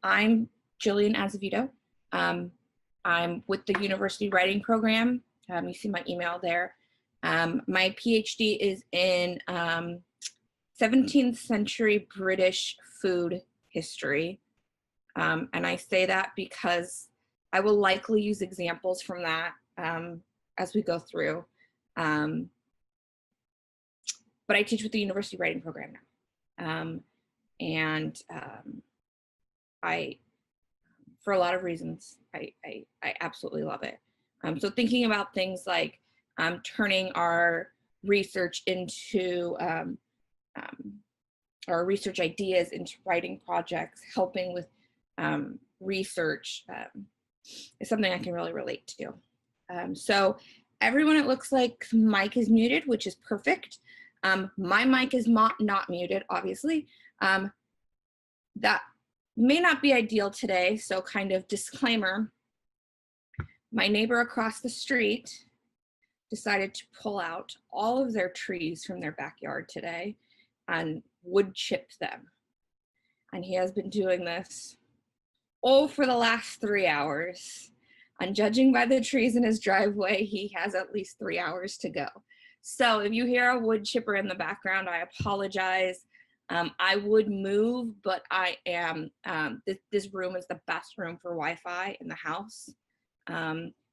I'm Jillian Azevedo. I'm with the University Writing Program. You see my email there. My PhD is in 17th century British food history. And I say that because I will likely use examples from that as we go through. But I teach with the University Writing Program now. I, for a lot of reasons, I absolutely love it. So thinking about things like turning our research into our research ideas into writing projects, helping with research is something I can really relate to. So everyone, it looks like mic is muted, which is perfect. My mic is not muted, obviously. That may not be ideal today, so kind of disclaimer. My neighbor across the street decided to pull out all of their trees from their backyard today and wood chip them. And he has been doing this for the last 3 hours. And judging by the trees in his driveway, he has at least 3 hours to go. So if you hear a wood chipper in the background, I apologize. I would move, but I am, this room is the best room for Wi-Fi in the house.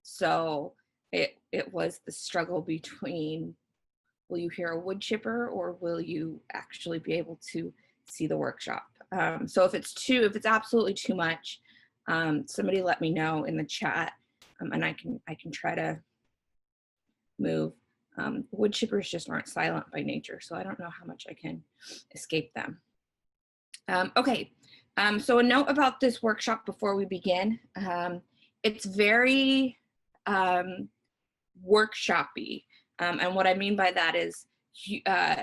So it was the struggle between, will you hear a wood chipper or will you actually be able to see the workshop? So if it's absolutely too much, somebody let me know in the chat, and I can try to move. Wood chippers just aren't silent by nature, so I don't know how much I can escape them. Okay, so a note about this workshop before we begin. It's very workshop-y, and what I mean by that is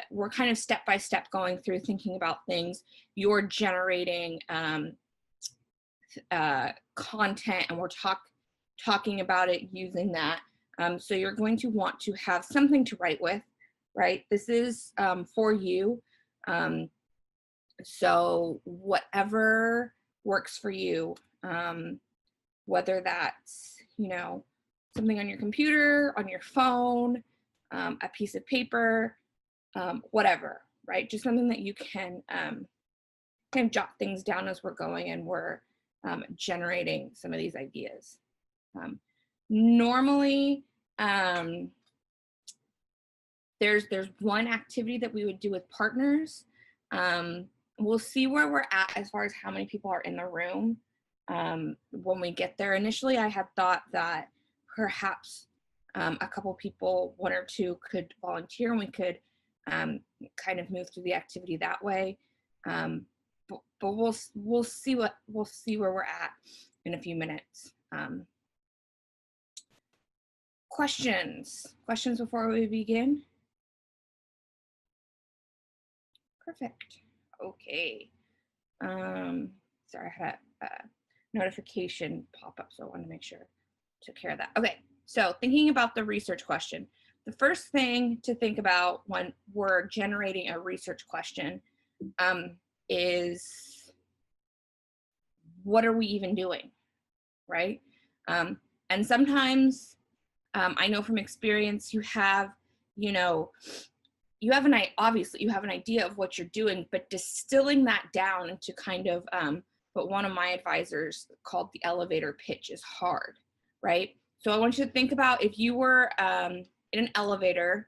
we're kind of step-by-step going through thinking about things. You're generating content, and we're talking about it using that. So you're going to want to have something to write with, right? This is for you. So whatever works for you, whether that's, something on your computer, on your phone, a piece of paper, whatever, right? Just something that you can kind of jot things down as we're going and we're generating some of these ideas. Normally, there's one activity that we would do with partners. We'll see where we're at as far as how many people are in the room when we get there. Initially, I had thought that perhaps a couple people, one or two, could volunteer and we could kind of move through the activity that way. But we'll see where we're at in a few minutes. Questions before we begin? Perfect. Okay. Sorry, I had a notification pop up, so I want to make sure I took care of that. Okay, so thinking about the research question. The first thing to think about when we're generating a research question is, what are we even doing, right? And sometimes, I know from experience, obviously you have an idea of what you're doing, but distilling that down into kind of what one of my advisors called the elevator pitch is hard, right? So I want you to think about if you were in an elevator.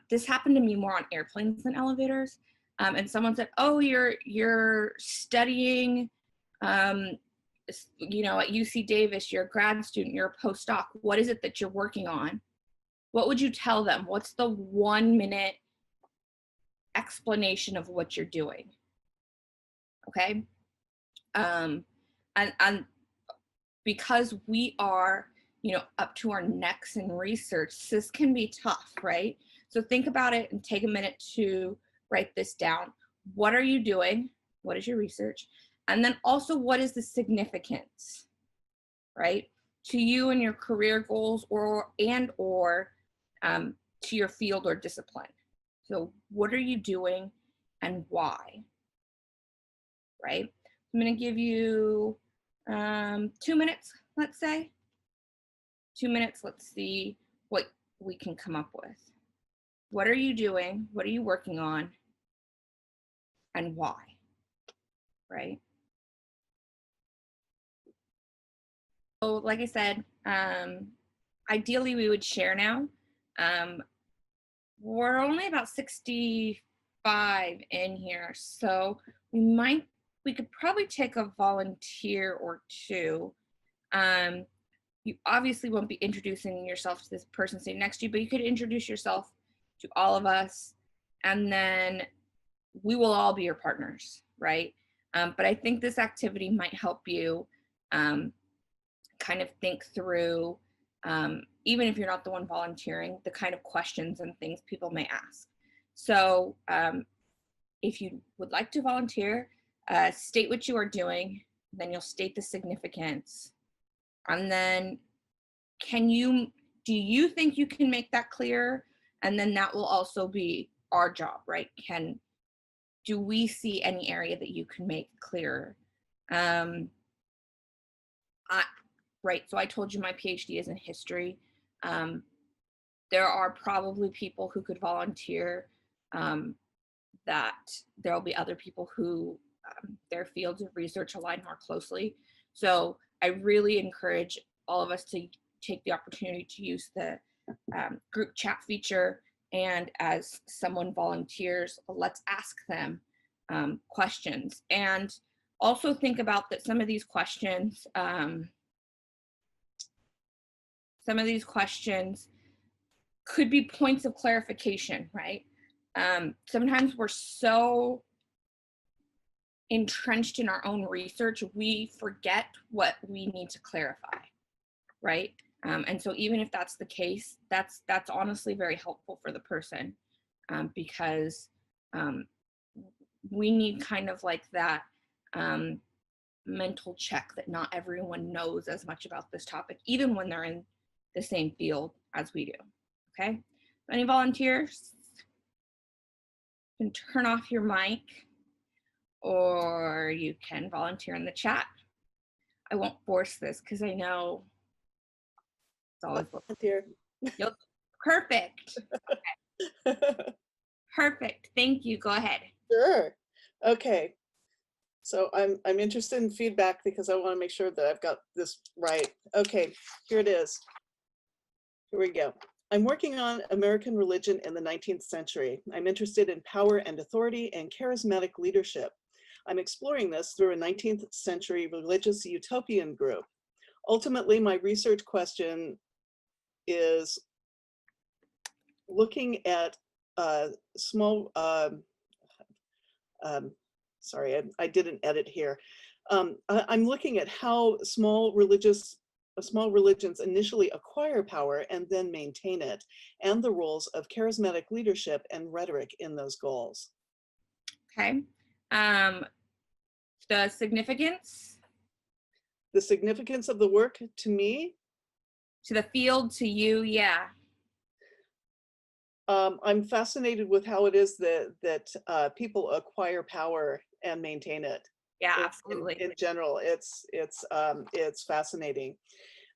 This happened to me more on airplanes than elevators. And someone said, oh, you're studying, at UC Davis, you're a grad student, you're a postdoc. What is it that you're working on? What would you tell them? What's the 1 minute explanation of what you're doing? Okay. And because we are, up to our necks in research, this can be tough, right? So think about it and take a minute to write this down. What are you doing? What is your research? And then also, what is the significance, right? To you and your career goals or to your field or discipline. So what are you doing and why, right? I'm going to give you 2 minutes, let's say. 2 minutes, let's see what we can come up with. What are you doing? What are you working on? And why, right? So like I said, ideally we would share now. We're only about 65 in here, so we could probably take a volunteer or two. You obviously won't be introducing yourself to this person sitting next to you, but you could introduce yourself to all of us, and then we will all be your partners, right? But I think this activity might help you kind of think through, even if you're not the one volunteering, the kind of questions and things people may ask. So if you would like to volunteer, state what you are doing, then you'll state the significance. And then do you think you can make that clear? And then that will also be our job, right? Do we see any area that you can make clearer? Right, so I told you my PhD is in history. There are probably people who could volunteer, that there'll be other people who their fields of research align more closely. So I really encourage all of us to take the opportunity to use the group chat feature, and as someone volunteers, let's ask them questions. And also think about that some of these questions could be points of clarification, right? Sometimes we're so entrenched in our own research, we forget what we need to clarify, right? And so even if that's the case, that's honestly very helpful for the person, because we need kind of like that mental check that not everyone knows as much about this topic, even when they're in the same field as we do, okay? Any volunteers? You can turn off your mic, or you can volunteer in the chat. I won't force this because I know it's always volunteer. Yep. Perfect. Okay. Perfect. Thank you. Go ahead. Sure. Okay. So I'm interested in feedback because I want to make sure that I've got this right. Okay, here it is. Here we go. I'm working on American religion in the 19th century. I'm interested in power and authority and charismatic leadership. I'm exploring this through a 19th century religious utopian group. Ultimately, my research question is looking at small, sorry, I did an edit here. I'm looking at how small religions initially acquire power and then maintain it, and the roles of charismatic leadership and rhetoric in those goals. Okay. The significance? The significance of the work to me? To the field, to you, yeah. I'm fascinated with how it is that people acquire power and maintain it. Yeah, absolutely. In general, it's fascinating,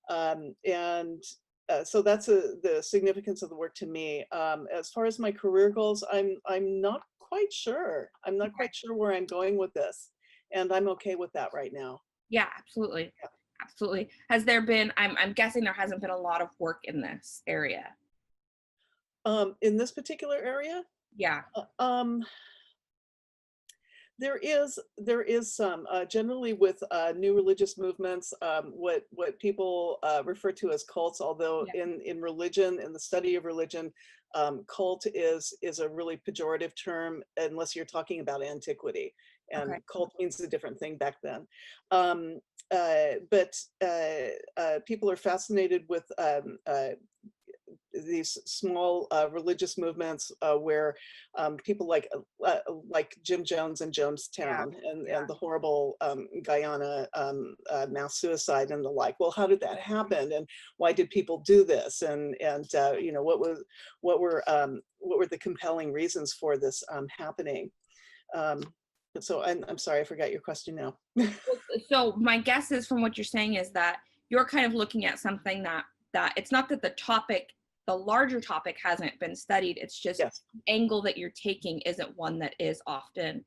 so that's the significance of the work to me. As far as my career goals, I'm not quite sure. I'm not quite sure where I'm going with this, and I'm okay with that right now. Yeah, absolutely. Yeah. Absolutely. Has there been? I'm guessing there hasn't been a lot of work in this area. In this particular area? Yeah. There is some, generally with new religious movements, what people refer to as cults, although yeah. in religion, in the study of religion, cult is a really pejorative term unless you're talking about antiquity, and okay. Cult means a different thing back then. But people are fascinated with these small religious movements where people like Jim Jones and Jonestown, yeah. and the horrible Guyana mass suicide and the like. Well, how did that happen, and why did people do this, and you know, what were the compelling reasons for this happening? So I'm sorry, I forgot your question now. So my guess is from what you're saying is that you're kind of looking at something that it's not that the larger topic hasn't been studied. It's just Yes. the angle that you're taking isn't one that is often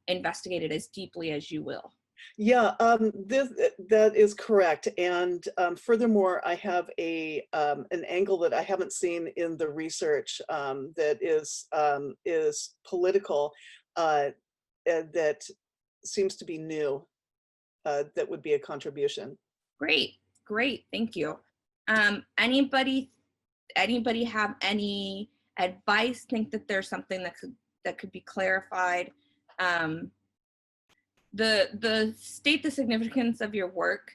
investigated as deeply as you will. Yeah, that is correct. And furthermore, I have an angle that I haven't seen in the research that is political, that seems to be new. That would be a contribution. Great, thank you. Anybody have any advice? Think that there's something that could be clarified? The state the significance of your work.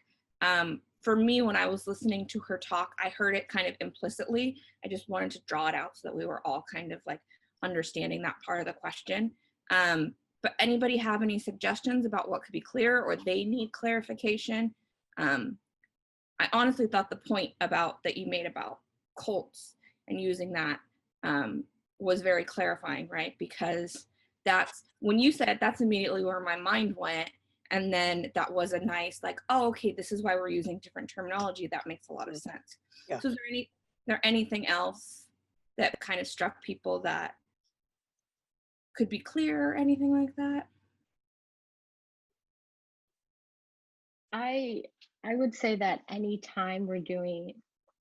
For me, when I was listening to her talk, I heard it kind of implicitly. I just wanted to draw it out so that we were all kind of like understanding that part of the question. But anybody have any suggestions about what could be clear or they need clarification? I honestly thought the point that you made about cults and using that was very clarifying, right? Because that's when you said that's immediately where my mind went. And then that was a nice, like, oh, okay, this is why we're using different terminology. That makes a lot of sense. Yeah. So is there anything else that kind of struck people that could be clear or anything like that? I would say that anytime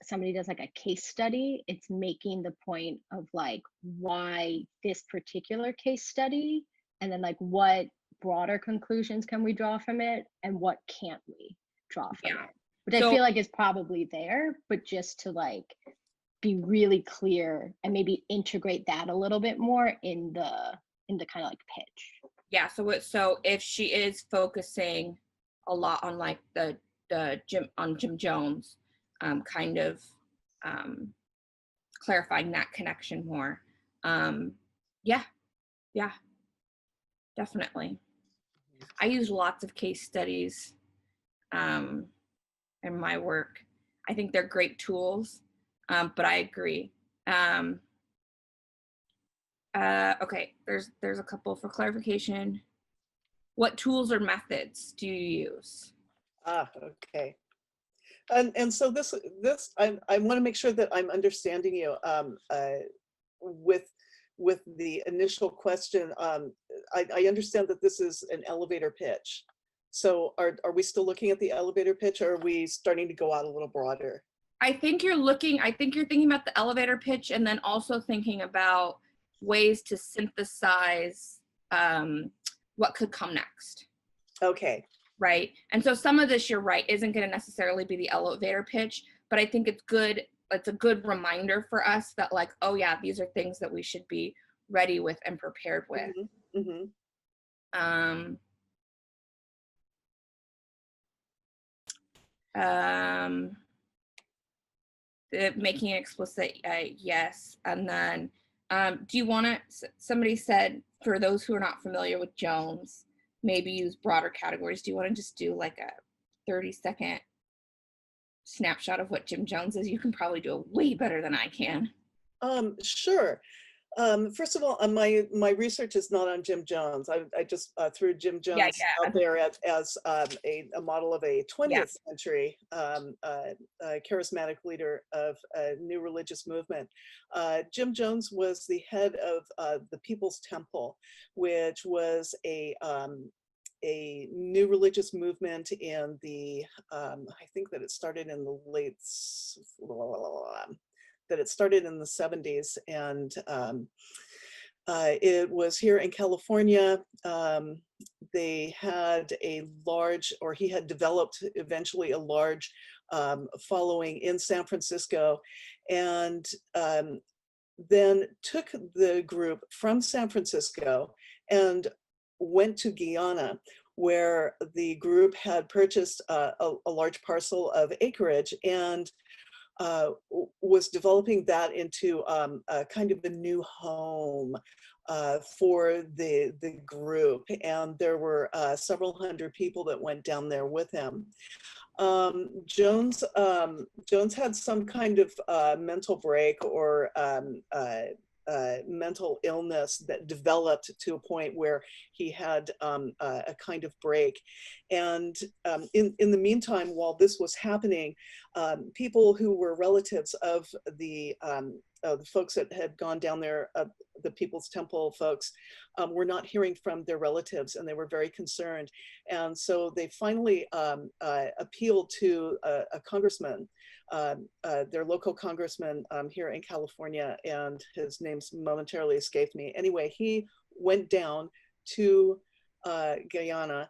somebody does like a case study, it's making the point of like why this particular case study, and then like what broader conclusions can we draw from it and what can't we draw from it, which I feel like is probably there, but just to like be really clear and maybe integrate that a little bit more in the kind of like pitch. Yeah, so if she is focusing a lot on like the Jim Jones, kind of clarifying that connection more. Yeah, definitely. I use lots of case studies in my work. I think they're great tools, but I agree. Okay, there's a couple for clarification. What tools or methods do you use? Okay. And so this I want to make sure that I'm understanding you with the initial question. I understand that this is an elevator pitch. So are we still looking at the elevator pitch, or are we starting to go out a little broader? I think you're thinking about the elevator pitch and then also thinking about ways to synthesize what could come next. Okay. Right. And so some of this, you're right, isn't going to necessarily be the elevator pitch, but I think it's a good reminder for us that like, oh yeah, these are things that we should be ready with and prepared with. Mm-hmm. Mm-hmm. Making it explicit, yes. And then do you want to, somebody said, for those who are not familiar with Jones, maybe use broader categories. Do you want to just do like a 30-second snapshot of what Jim Jones is? You can probably do it way better than I can. Sure. First of all, my research is not on Jim Jones. I just threw Jim Jones out there as a model of a 20th century charismatic leader of a new religious movement. Jim Jones was the head of the People's Temple, which was a new religious movement in the I think that it started in the that it started in the 70s, and it was here in California. They had he had developed eventually a large following in San Francisco, and then took the group from San Francisco and went to Guyana, where the group had purchased a large parcel of acreage and was developing that into a kind of a new home for the group. And there were several hundred people that went down there with him. Jones had some kind of mental break, or mental illness that developed to a point where he had a kind of break. And in the meantime, while this was happening, people who were relatives of the folks that had gone down there, the People's Temple folks, were not hearing from their relatives, and they were very concerned. And so they finally appealed to a congressman, their local congressman here in California, and his name's momentarily escaped me. Anyway, he went down to Guyana,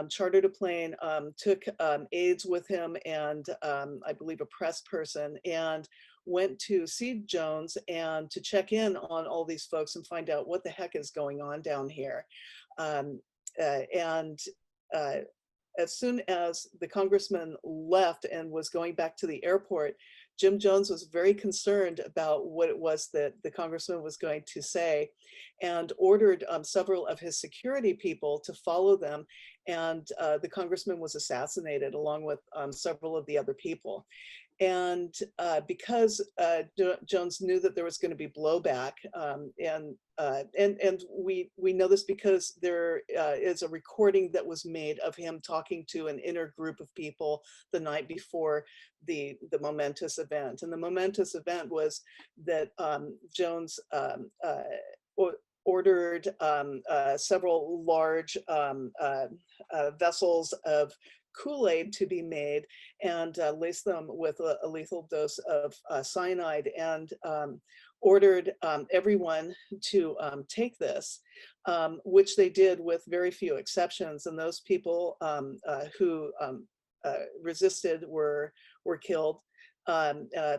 chartered a plane, took aides with him, and I believe a press person, and went to see Jones and to check in on all these folks and find out what the heck is going on down here. As soon as the congressman left and was going back to the airport, Jim Jones was very concerned about what it was that the congressman was going to say, and ordered several of his security people to follow them. And the congressman was assassinated along with several of the other people. And because Jones knew that there was going to be blowback, and we know this because there is a recording that was made of him talking to an inner group of people the night before the momentous event. And the momentous event was that Jones ordered several large vessels of Kool-Aid to be made, and laced them with a lethal dose of cyanide, and ordered everyone to take this, which they did with very few exceptions. And those people who resisted were killed.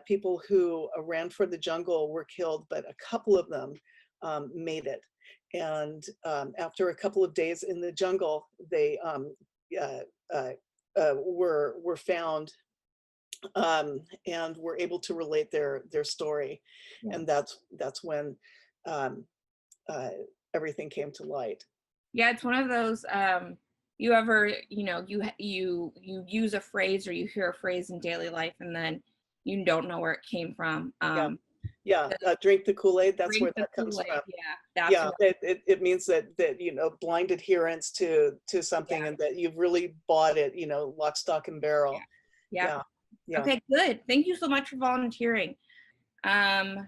People who ran for the jungle were killed, but a couple of them made it. And after a couple of days in the jungle, they were found and were able to relate their story. Yeah. And that's when everything came to light. Yeah, it's one of those, you ever, you use a phrase or you hear a phrase in daily life and then you don't know where it came from. Drink the Kool-Aid, that's where that comes from. It means that blind adherence to something, and that you've really bought it, lock, stock, and barrel. Yeah. Okay, good. Thank you so much for volunteering. Okay,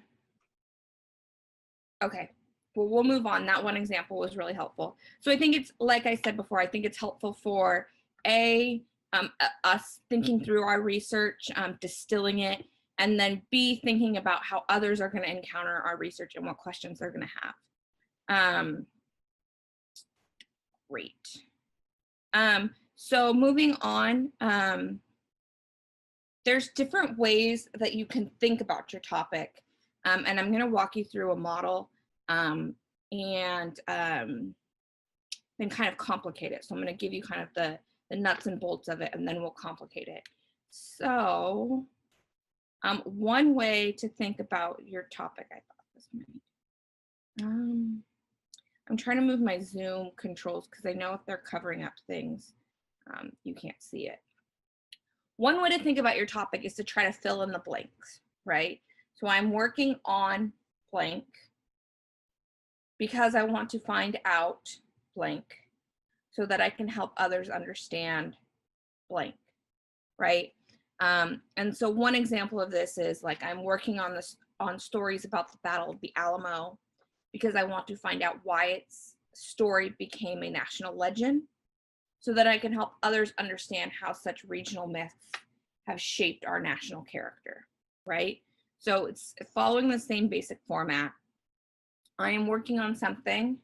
well, we'll move on. That one example was really helpful. So I think it's, like I said before, I think it's helpful for us thinking through our research, distilling it, and then B, thinking about how others are going to encounter our research and what questions they're going to have. Great. So moving on, there's different ways that you can think about your topic. And I'm going to walk you through a model and then kind of complicate it. So I'm going to give you kind of the nuts and bolts of it, and then we'll complicate it. So one way to think about your topic, I thought this might. I'm trying to move my Zoom controls because I know if they're covering up things, you can't see it. One way to think about your topic is to try to fill in the blanks, right? So I'm working on blank because I want to find out blank so that I can help others understand blank, right? And so one example of this is like I'm working on stories about the Battle of the Alamo because I want to find out why its story became a national legend so that I can help others understand how such regional myths have shaped our national character, right? So it's following the same basic format. I am working on something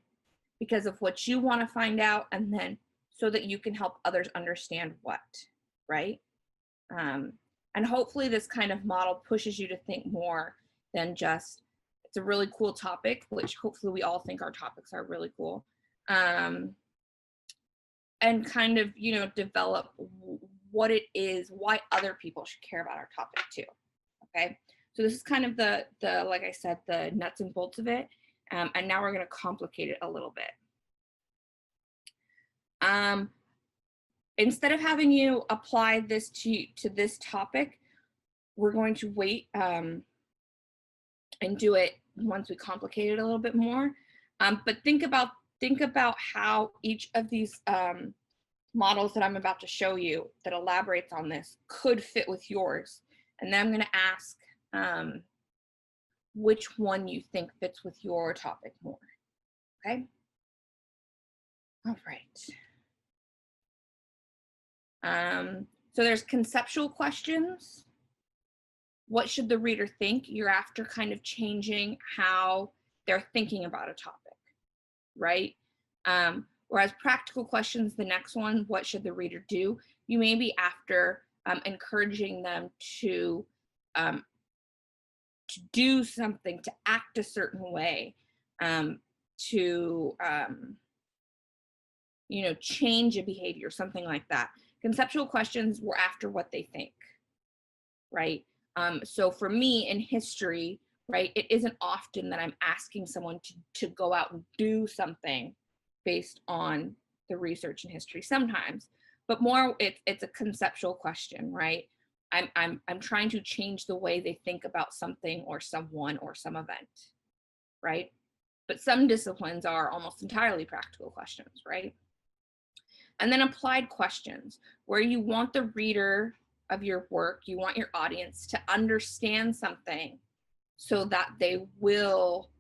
because of what you want to find out, and then so that you can help others understand what, right? And hopefully this kind of model pushes you to think more than just, it's a really cool topic, which hopefully we all think our topics are really cool. And kind of, develop what it is, why other people should care about our topic too, okay? So this is kind of the like I said, the nuts and bolts of it. And now we're gonna complicate it a little bit. Instead of having you apply this to this topic, we're going to wait and do it once we complicate it a little bit more. But think about how each of these models that I'm about to show you that elaborates on this could fit with yours. And then I'm going to ask which one you think fits with your topic more. Okay? All right. So there's conceptual questions. What should the reader think? You're after kind of changing how they're thinking about a topic, right? Whereas practical questions, the next one, what should the reader do? You may be after encouraging them to do something, to act a certain way, to change a behavior, something like that. Conceptual questions were after what they think, right? So for me in history, right, it isn't often that I'm asking someone to go out and do something based on the research in history sometimes, but more it's a conceptual question, right? I'm trying to change the way they think about something or someone or some event, right? But some disciplines are almost entirely practical questions, right? And then applied questions, where you want the reader of your work, you want your audience to understand something so that they will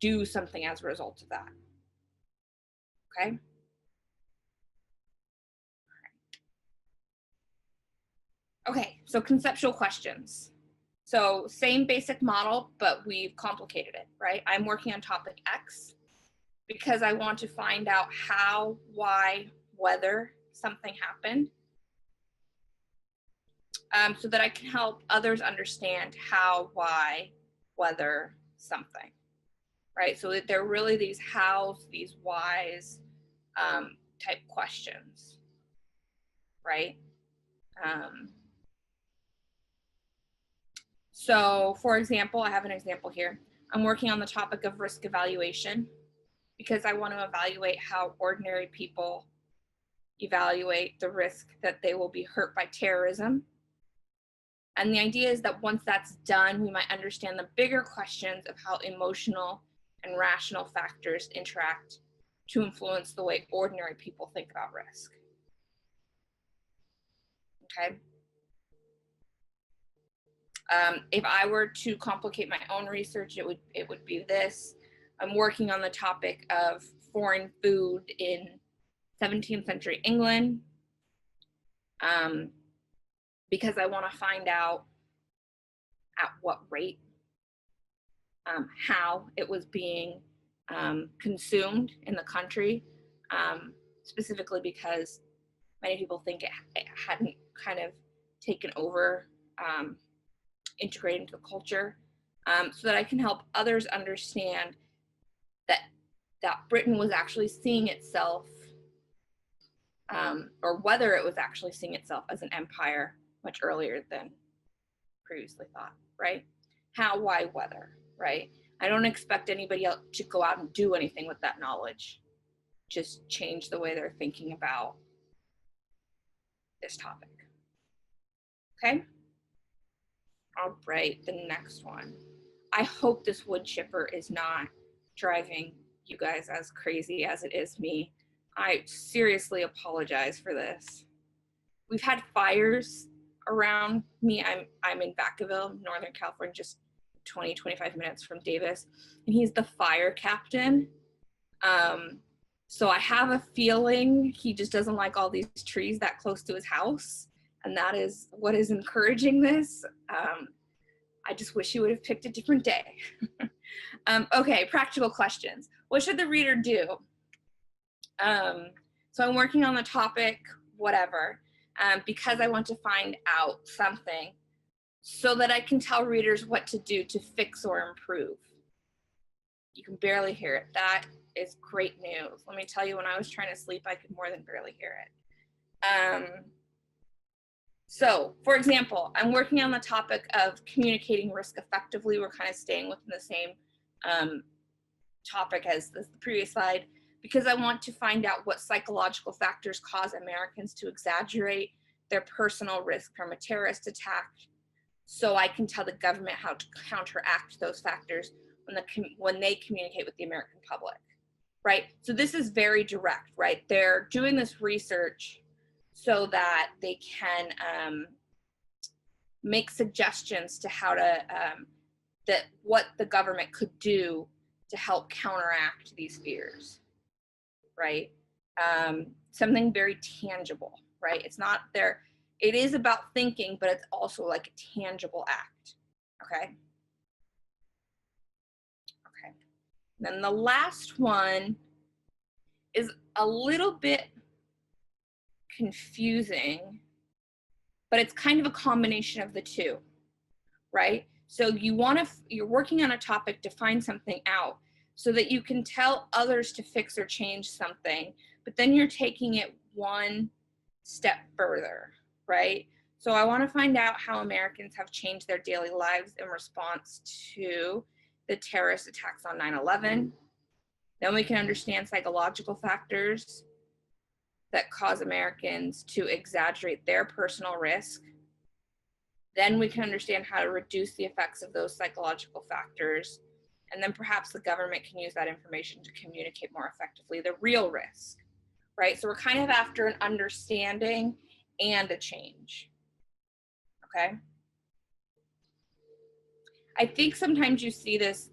do something as a result of that. Okay? Okay, so conceptual questions. So same basic model, but we've complicated it, right? I'm working on topic X because I want to find out how, why, whether something happened, so that I can help others understand how, why, whether something, right? So that they're really these hows, these whys type questions, right? So for example, I have an example here. I'm working on the topic of risk evaluation because I want to evaluate how ordinary people evaluate the risk that they will be hurt by terrorism. And the idea is that once that's done, we might understand the bigger questions of how emotional and rational factors interact to influence the way ordinary people think about risk. Okay. If I were to complicate my own research, it would be this. I'm working on the topic of foreign food in 17th century England, because I want to find out at what rate, how it was being consumed in the country, specifically because many people think it hadn't kind of taken over, integrated into the culture, so that I can help others understand that Britain was actually seeing itself, or whether it was actually seeing itself as an empire much earlier than previously thought, right? How, why, whether, right? I don't expect anybody else to go out and do anything with that knowledge. Just change the way they're thinking about this topic. Okay? All right, the next one. I hope this wood chipper is not driving you guys as crazy as it is me. I seriously apologize for this. We've had fires around me. I'm in Vacaville, Northern California, just 20-25 minutes from Davis, and he's the fire captain. So I have a feeling he just doesn't like all these trees that close to his house, and that is what is encouraging this. I just wish he would have picked a different day. Okay, practical questions. What should the reader do? So I'm working on the topic, whatever, because I want to find out something so that I can tell readers what to do to fix or improve. You can barely hear it. That is great news. Let me tell you, when I was trying to sleep, I could more than barely hear it. So, for example, I'm working on the topic of communicating risk effectively. We're kind of staying within the same topic as the previous slide, because I want to find out what psychological factors cause Americans to exaggerate their personal risk from a terrorist attack, so I can tell the government how to counteract those factors when they communicate with the American public, right? So this is very direct, right? They're doing this research so that they can make suggestions to how to, that what the government could do to help counteract these fears, right? Something very tangible, right? It's not there. It is about thinking, but it's also like a tangible act, okay? Okay. Then the last one is a little bit confusing, but it's kind of a combination of the two, right? So you're working on a topic to find something out so that you can tell others to fix or change something, but then you're taking it one step further, right? So I want to find out how Americans have changed their daily lives in response to the terrorist attacks on 9/11. Then we can understand psychological factors that cause Americans to exaggerate their personal risk. Then we can understand how to reduce the effects of those psychological factors. And then perhaps the government can use that information to communicate more effectively the real risk, right? So we're kind of after an understanding and a change, okay? I think sometimes you see this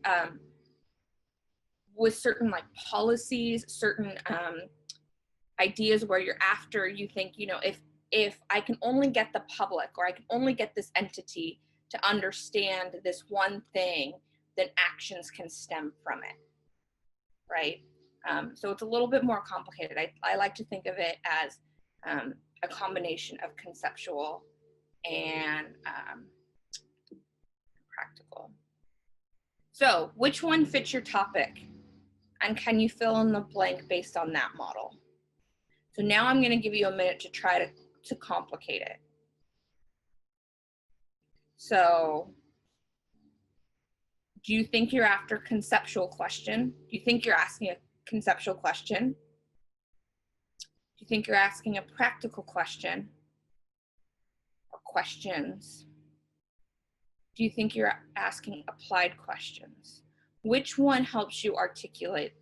with certain like policies, certain ideas where you're after, you think, you know, if I can only get the public or I can only get this entity to understand this one thing, then actions can stem from it, right? So it's a little bit more complicated. I like to think of it as a combination of conceptual and practical. So which one fits your topic? And can you fill in the blank based on that model? So now I'm going to give you a minute to try to complicate it. So do you think you're after conceptual question? Do you think you're asking a conceptual question? Do you think you're asking a practical question or questions? Do you think you're asking applied questions? Which one helps you articulate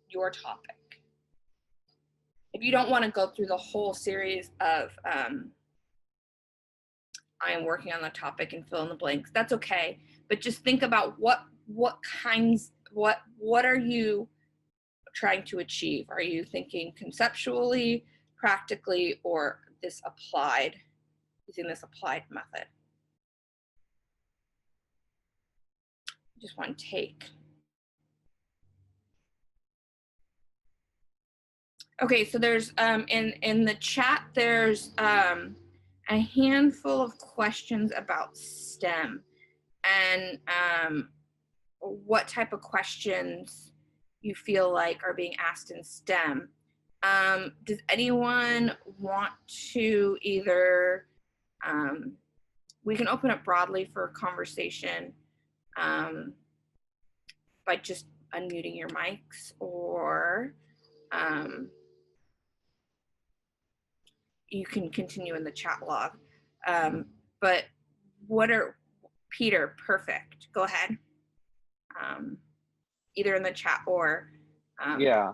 your topic? If you don't want to go through the whole series of I am working on the topic and fill in the blanks, that's okay. But just think about what are you trying to achieve? Are you thinking conceptually, practically, or using this applied method? Just one take. Okay, so there's in the chat there's a handful of questions about STEM and what type of questions you feel like are being asked in STEM. Does anyone want to either, we can open up broadly for conversation by just unmuting your mics, or you can continue in the chat log. But Peter, perfect. Go ahead. Either in the chat or. Yeah.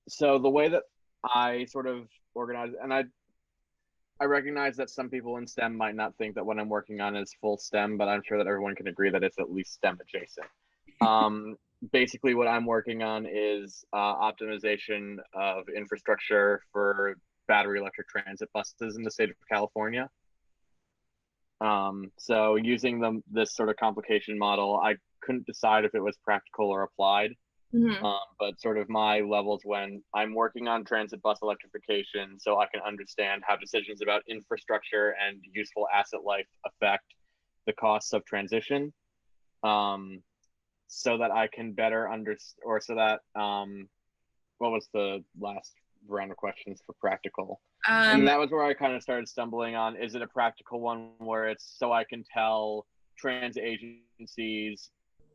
So the way that I sort of organize, and I recognize that some people in STEM might not think that what I'm working on is full STEM, but I'm sure that everyone can agree that it's at least STEM adjacent. Basically, what I'm working on is optimization of infrastructure for battery electric transit buses in the state of California. So using this sort of complication model, I couldn't decide if it was practical or applied. Mm-hmm. But sort of my levels when I'm working on transit bus electrification, so I can understand how decisions about infrastructure and useful asset life affect the costs of transition. So that I can better understand, or so that, what was the last round of questions for practical? And that was where I kind of started stumbling on, is it a practical one where it's so I can tell transit agencies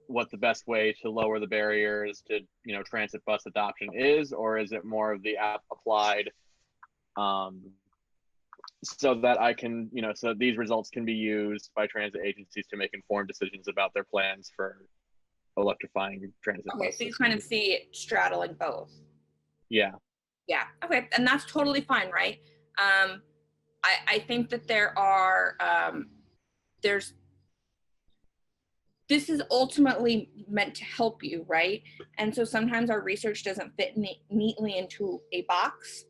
what the best way to lower the barriers to, you know, transit bus adoption is, or is it more of the applied so that I can, so that these results can be used by transit agencies to make informed decisions about their plans for electrifying transit Okay, buses. so you kind of see it straddling both. Yeah. Yeah, okay, and that's totally fine, right? I think that this is ultimately meant to help you, right? And so sometimes our research doesn't fit neatly into a box.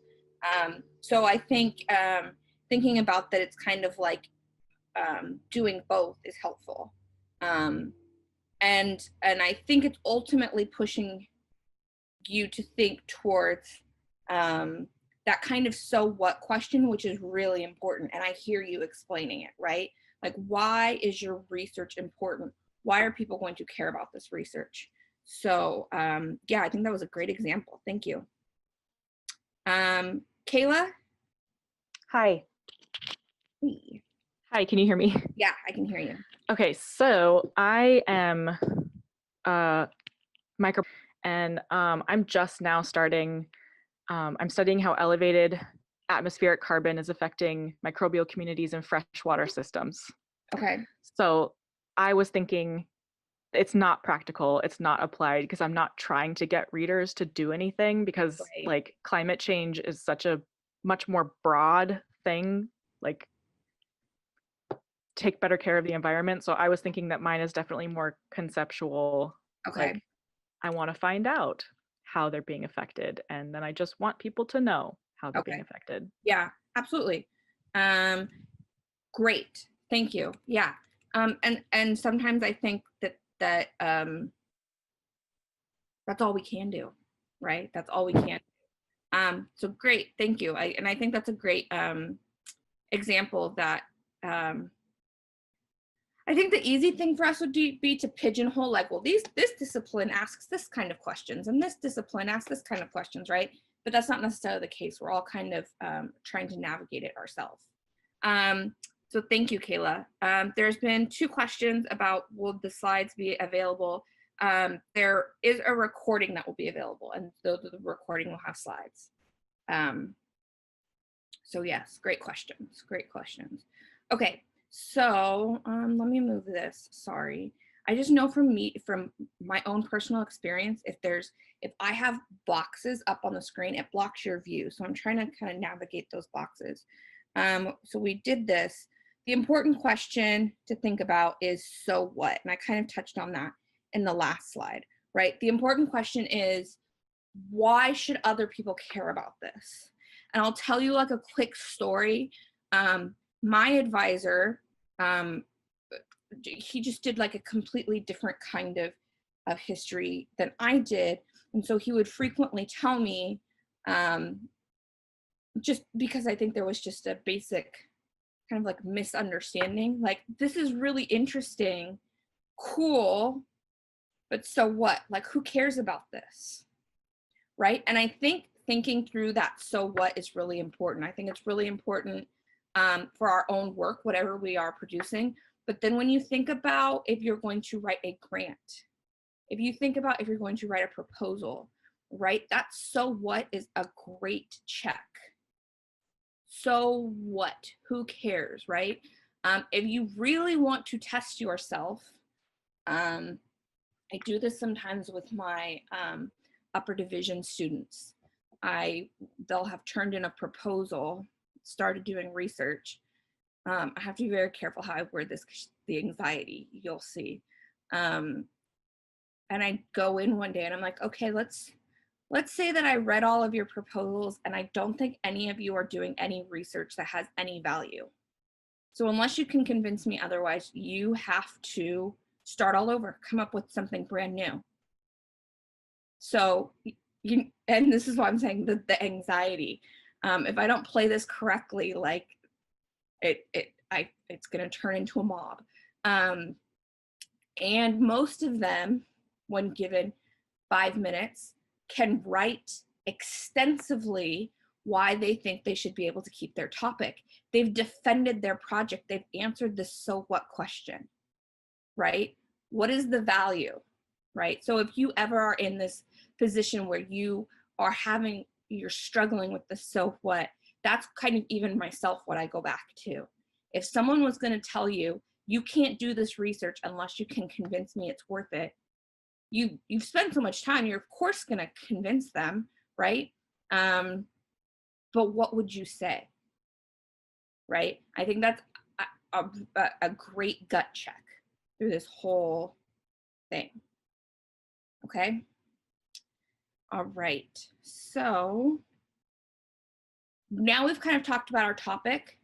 So I think thinking about that, it's kind of like doing both is helpful. And I think it's ultimately pushing you to think towards that kind of so what question, which is really important. And I hear you explaining it, right? Like, why is your research important? Why are people going to care about this research? So yeah, I think that was a great example. Thank you. Kayla? Hi. Hey. Hi, can you hear me? Yeah, I can hear you. Okay, so I am micro, and I'm just now starting, I'm studying how elevated atmospheric carbon is affecting microbial communities and freshwater systems. Okay. So I was thinking it's not practical, it's not applied, because I'm not trying to get readers to do anything, because Right. like climate change is such a much more broad thing, like take better care of the environment. So I was thinking that mine is definitely more conceptual. Okay. Like, I want to find out how they're being affected, and then I just want people to know how they're being Okay. affected. Yeah, absolutely. Great. Thank you. Yeah. And sometimes I think that that's all we can do, right? That's all we can. So great. Thank you. I think that's a great example of that. I think the easy thing for us would be to pigeonhole, like, well, this discipline asks this kind of questions and this discipline asks this kind of questions, right? But that's not necessarily the case. We're all kind of trying to navigate it ourselves. So thank you, Kayla. There's been 2 questions about, will the slides be available? There is a recording that will be available, and the recording will have slides. So yes, great questions, great questions. Okay, so let me move this, sorry. I just know from my own personal experience, if I have boxes up on the screen, it blocks your view. So I'm trying to kind of navigate those boxes. So we did this. The important question to think about is, so what? And I kind of touched on that in the last slide, right? The important question is, why should other people care about this? And I'll tell you like a quick story. My advisor, he just did like a completely different kind of history than I did. And so he would frequently tell me, just because I think there was just a basic kind of like misunderstanding, like, this is really interesting, cool, but so what? Like, who cares about this? Right? And I think thinking through that so what is really important. I think it's really important for our own work, whatever we are producing. But then when you think about if you're going to write a grant, if you think about if you're going to write a proposal, right? That so what is a great check. So what? Who cares, right? If you really want to test yourself, I do this sometimes with my upper division students. They'll have turned in a proposal, started doing research. I have to be very careful how I word this, the anxiety you'll see. And I go in one day and I'm like, okay, let's say that I read all of your proposals and I don't think any of you are doing any research that has any value. So unless you can convince me otherwise, you have to start all over, come up with something brand new. So and this is why I'm saying the anxiety. If I don't play this correctly, like it's gonna turn into a mob. And most of them, when given 5 minutes, can write extensively why they think they should be able to keep their topic. They've defended their project. They've answered the so what question, right? What is the value, right? So if you ever are in this position where you're struggling with the so what, that's kind of even myself what I go back to. If someone was going to tell you, you can't do this research unless you can convince me it's worth it, you've spent so much time, you're of course going to convince them, right? But what would you say, right? I think that's a great gut check through this whole thing. Okay. All right. So now we've kind of talked about our topic.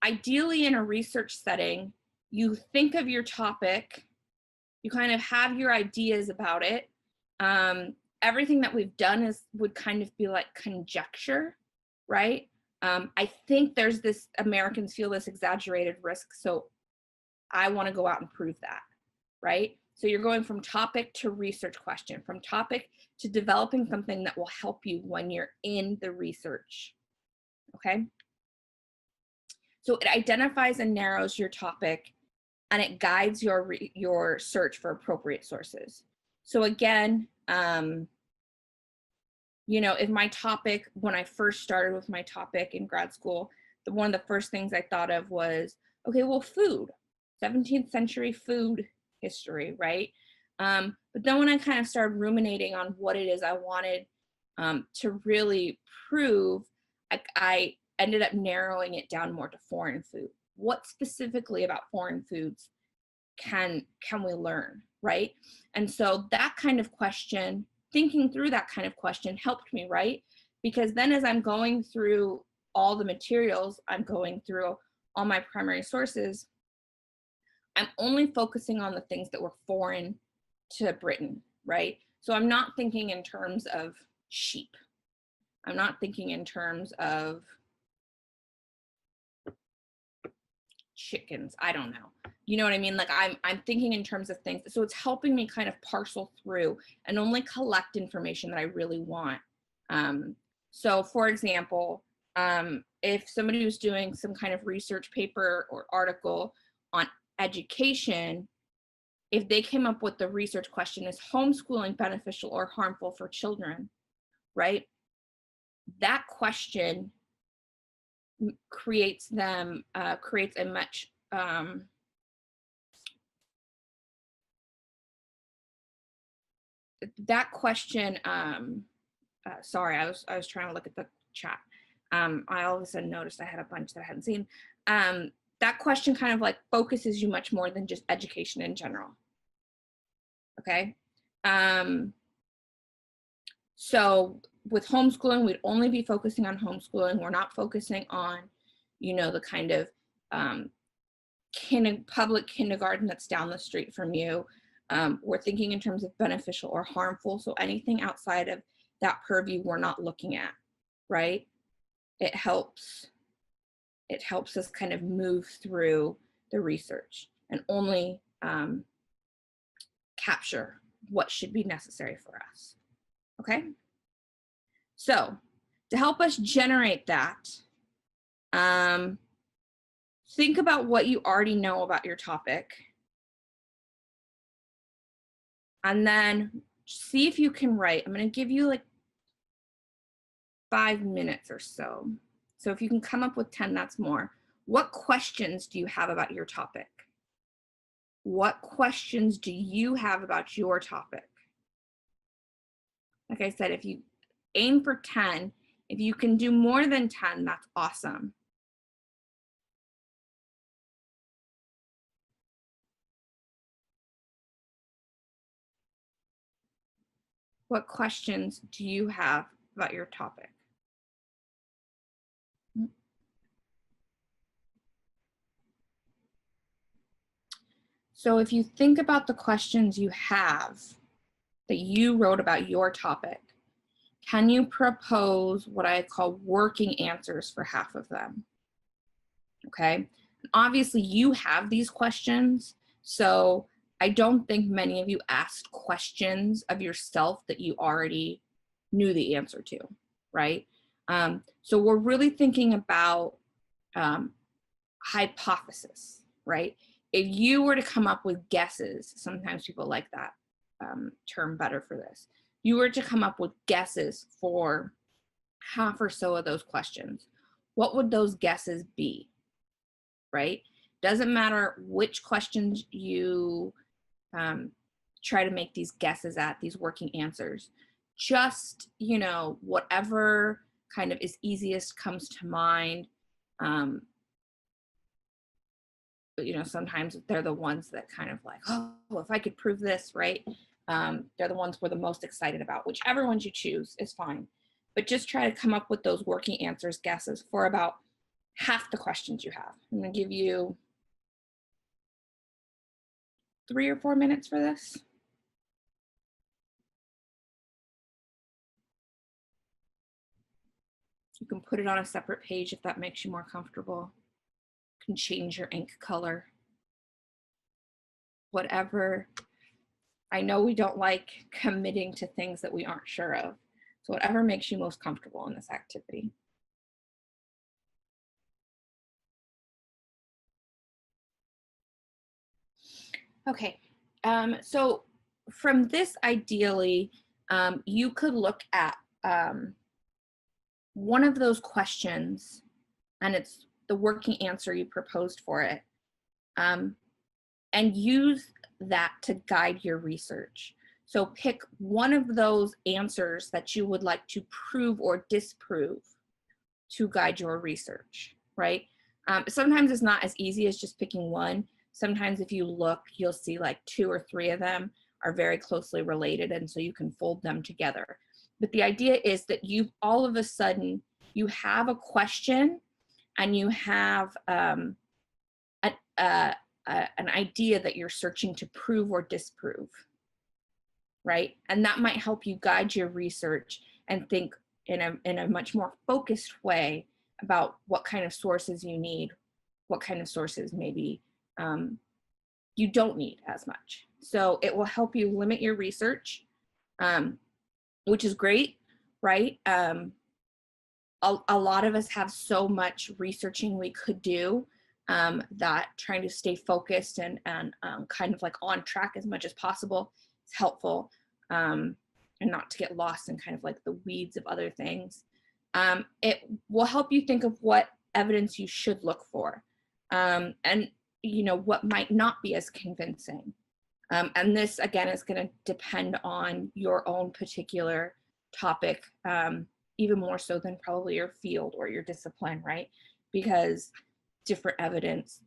Ideally, in a research setting, you think of your topic, you kind of have your ideas about it. Everything that we've done would kind of be like conjecture, right? I think there's this, Americans feel this exaggerated risk, so I want to go out and prove that, right? So you're going from topic to research question, from topic to developing something that will help you when you're in the research, okay? So it identifies and narrows your topic, and it guides your search for appropriate sources. So again, you know, if my topic, when I first started with my topic in grad school, one of the first things I thought of was, okay, well, food, 17th century food history, right? But then when I kind of started ruminating on what it is I wanted to really prove, I ended up narrowing it down more to foreign food. What specifically about foreign foods can we learn, right? And so that kind of question, thinking through that kind of question helped me, right? Because then as I'm going through all the materials, I'm going through all my primary sources, I'm only focusing on the things that were foreign to Britain, right? So I'm not thinking in terms of sheep. I'm not thinking in terms of chickens. I don't know. You know what I mean? Like I'm thinking in terms of things. So it's helping me kind of parcel through and only collect information that I really want. So for example, if somebody was doing some kind of research paper or article on education, if they came up with the research question, is homeschooling beneficial or harmful for children, right? That question creates a much that question sorry, I was trying to look at the chat. I all of a sudden noticed I had a bunch that I hadn't seen. That question kind of like focuses you much more than just education in general. Okay. So with homeschooling, we'd only be focusing on homeschooling. We're not focusing on, you know, the kind of public kindergarten that's down the street from you. We're thinking in terms of beneficial or harmful. So anything outside of that purview we're not looking at, right? It helps us kind of move through the research and only capture what should be necessary for us. Okay, so to help us generate that, think about what you already know about your topic, and then see if you can write. I'm going to give you like 5 minutes or so. So if you can come up with 10, that's more. What questions do you have about your topic? What questions do you have about your topic? Like I said, if you aim for 10, if you can do more than 10, that's awesome. What questions do you have about your topic? So if you think about the questions you have that you wrote about your topic, can you propose what I call working answers for half of them? Okay, obviously you have these questions, so I don't think many of you asked questions of yourself that you already knew the answer to, right? So we're really thinking about hypothesis, right? If you were to come up with guesses, sometimes people like that term better for this. You were to come up with guesses for half or so of those questions, what would those guesses be, right? Doesn't matter which questions you try to make these guesses at, these working answers. Just, you know, whatever kind of is easiest comes to mind. But, you know, sometimes they're the ones that kind of like, oh, if I could prove this, right? They're the ones we're the most excited about. Whichever ones you choose is fine. But just try to come up with those working answers guesses for about half the questions you have. I'm going to give you 3 or 4 minutes for this. You can put it on a separate page if that makes you more comfortable. You can change your ink color. Whatever. I know we don't like committing to things that we aren't sure of. So whatever makes you most comfortable in this activity. Okay, so from this, ideally, you could look at one of those questions, and it's the working answer you proposed for it, and use that to guide your research. So pick one of those answers that you would like to prove or disprove to guide your research, right? Sometimes it's not as easy as just picking one. Sometimes if you look, you'll see like 2 or 3 of them are very closely related, and so you can fold them together. But the idea is that you all of a sudden, you have a question and you have an idea that you're searching to prove or disprove, right? And that might help you guide your research and think in a much more focused way about what kind of sources you need, what kind of sources maybe you don't need as much. So it will help you limit your research, which is great, right? A lot of us have so much researching we could do that trying to stay focused and kind of like on track as much as possible is helpful, and not to get lost in kind of like the weeds of other things. It will help you think of what evidence you should look for, and you know what might not be as convincing. And this again is going to depend on your own particular topic, even more so than probably your field or your discipline, right? Because different evidence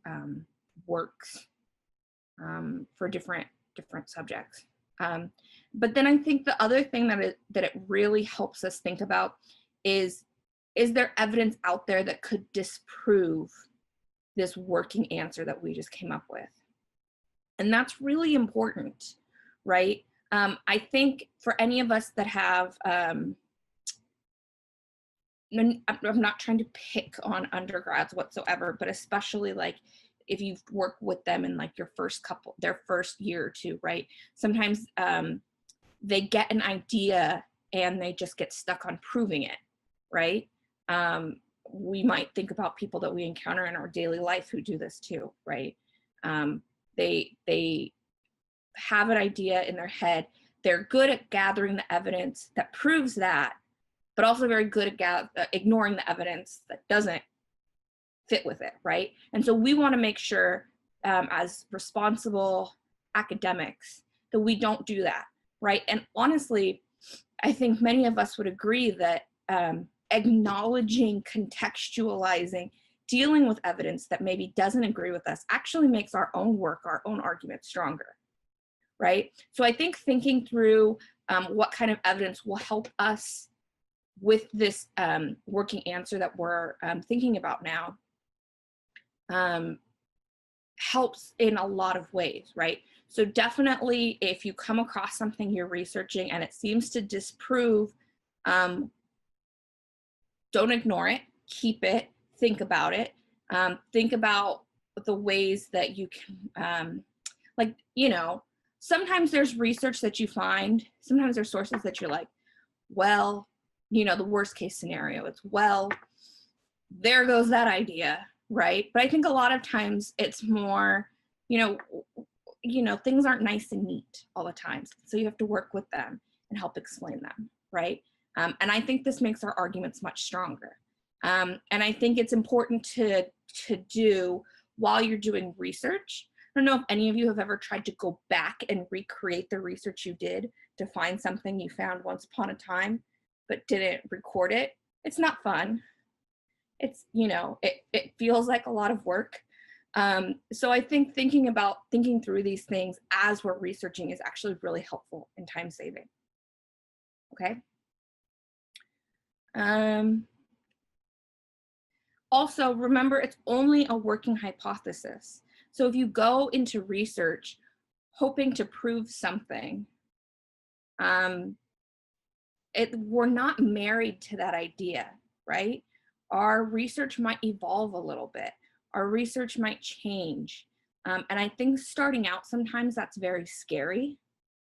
works for different subjects. But then I think the other thing that it really helps us think about is there evidence out there that could disprove this working answer that we just came up with? And that's really important, right? I think for any of us that have, I'm not trying to pick on undergrads whatsoever, but especially like if you've worked with them in like their first year or two, right? Sometimes they get an idea and they just get stuck on proving it, right? We might think about people that we encounter in our daily life who do this too, right? They have an idea in their head. They're good at gathering the evidence that proves that, but also very good at ignoring the evidence that doesn't fit with it, right? And so we want to make sure as responsible academics that we don't do that, right? And honestly, I think many of us would agree that acknowledging, contextualizing, dealing with evidence that maybe doesn't agree with us actually makes our own work, our own argument stronger, right? So I think thinking through what kind of evidence will help us with this working answer that we're thinking about now helps in a lot of ways, right? So definitely if you come across something you're researching and it seems to disprove, don't ignore it, keep it, think about it. Think about the ways that you can, like, you know, sometimes there's research that you find, sometimes there's sources that you're like, well, you know, the worst case scenario, it's, well, there goes that idea, right? But I think a lot of times it's more, you know, things aren't nice and neat all the time. So you have to work with them and help explain them, right? And I think this makes our arguments much stronger. And I think it's important to do while you're doing research. I don't know if any of you have ever tried to go back and recreate the research you did to find something you found once upon a time, but didn't record it. It's not fun. It's, it feels like a lot of work. So I think thinking through these things as we're researching is actually really helpful and time saving. Okay. Also, remember, it's only a working hypothesis. So if you go into research hoping to prove something, we're not married to that idea, right? Our research might evolve a little bit. Our research might change. And I think starting out, sometimes that's very scary,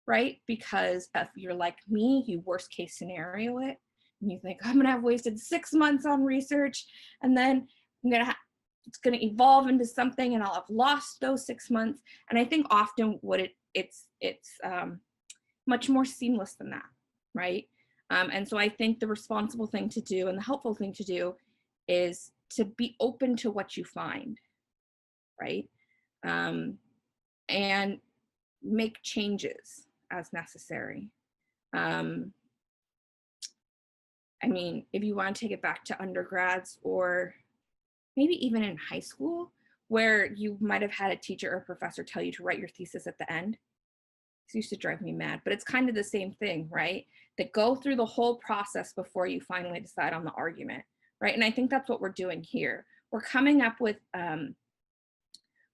right? Because if you're like me, you worst case scenario it, and you think, I'm gonna have wasted 6 months on research, and then it's gonna evolve into something and I'll have lost those 6 months. And I think often it's much more seamless than that, right? And so I think the responsible thing to do and the helpful thing to do is to be open to what you find, right? And make changes as necessary. I mean, if you want to take it back to undergrads or maybe even in high school, where you might have had a teacher or a professor tell you to write your thesis at the end. This used to drive me mad, but it's kind of the same thing, right? That go through the whole process before you finally decide on the argument, right? And I think that's what we're doing here. We're coming up with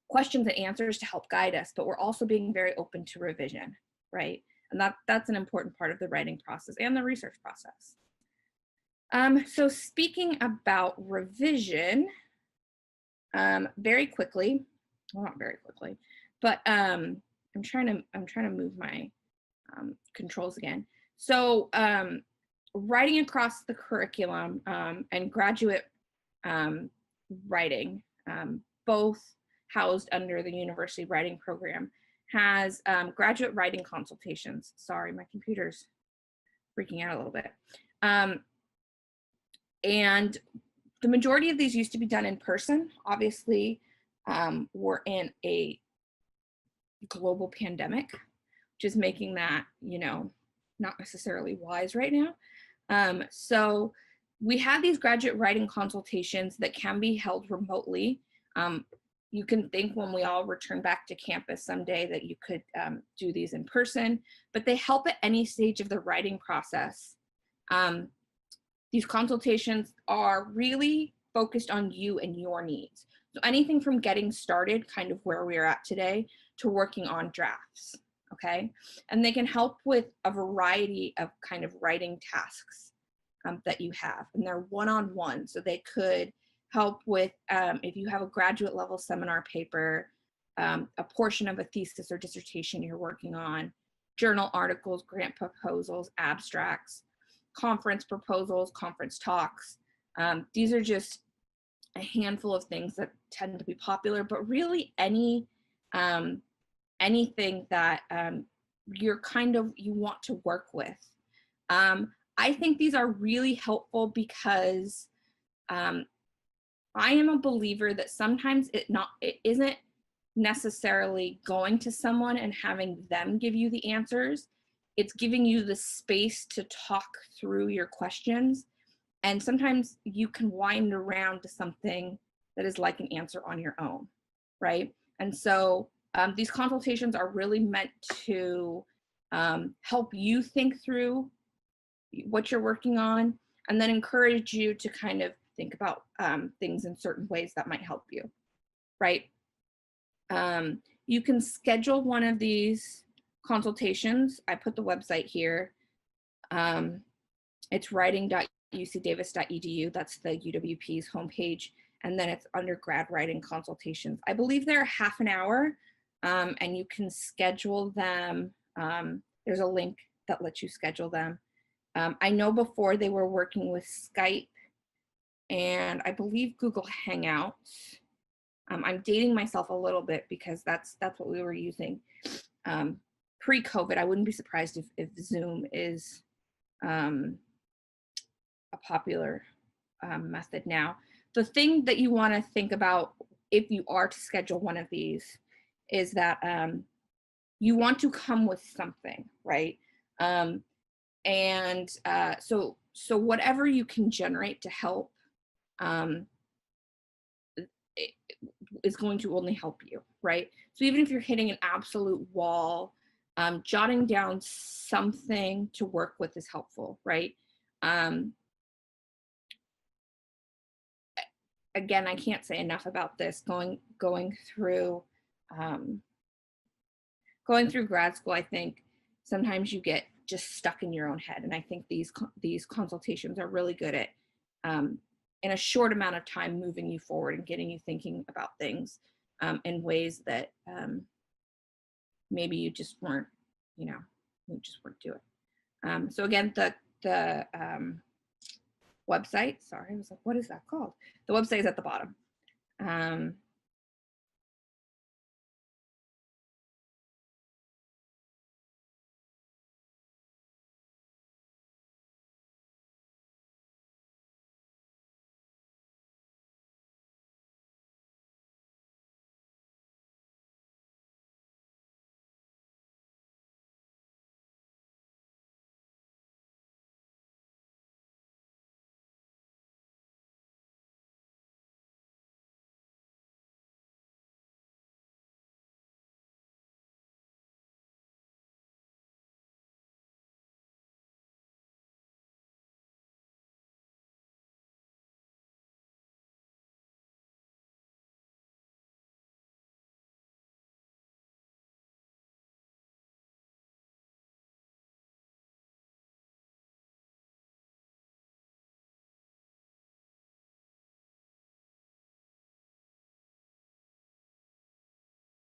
questions and answers to help guide us, but we're also being very open to revision, right? And that's an important part of the writing process and the research process. So speaking about revision, very quickly, well, not very quickly, but I'm trying to move my controls again. So writing across the curriculum and graduate writing, both housed under the university writing program, has graduate writing consultations. Sorry, my computer's freaking out a little bit. And the majority of these used to be done in person. Obviously, we're in a global pandemic, which is making that, not necessarily wise right now. So we have these graduate writing consultations that can be held remotely. You can think when we all return back to campus someday that you could do these in person, but they help at any stage of the writing process. These consultations are really focused on you and your needs. So anything from getting started, kind of where we're at today, to working on drafts, okay? And they can help with a variety of kind of writing tasks that you have, and they're one-on-one. So they could help with, if you have a graduate level seminar paper, a portion of a thesis or dissertation you're working on, journal articles, grant proposals, abstracts, conference proposals, conference talks. These are just a handful of things that tend to be popular, but really anything that you want to work with. I think these are really helpful because I am a believer that sometimes it isn't necessarily going to someone and having them give you the answers. It's giving you the space to talk through your questions. And sometimes you can wind around to something that is like an answer on your own, right? And so these consultations are really meant to help you think through what you're working on, and then encourage you to kind of think about things in certain ways that might help you, right? You can schedule one of these consultations. I put the website here. It's writing.ucdavis.edu. That's the UWP's homepage. And then it's undergrad writing consultations. I believe they're half an hour, and you can schedule them. There's a link that lets you schedule them. I know before they were working with Skype and I believe Google Hangouts. I'm dating myself a little bit because that's what we were using pre-COVID. I wouldn't be surprised if Zoom is a popular method now. The thing that you want to think about if you are to schedule one of these is that you want to come with something, right? So whatever you can generate to help is going to only help you, right? So even if you're hitting an absolute wall, jotting down something to work with is helpful, right? Again, I can't say enough about this. Going through grad school, I think sometimes you get just stuck in your own head, and I think these consultations are really good at in a short amount of time moving you forward and getting you thinking about things in ways that maybe you just weren't, you just weren't doing. So again, the website, sorry, I was like, what is that called? The website is at the bottom.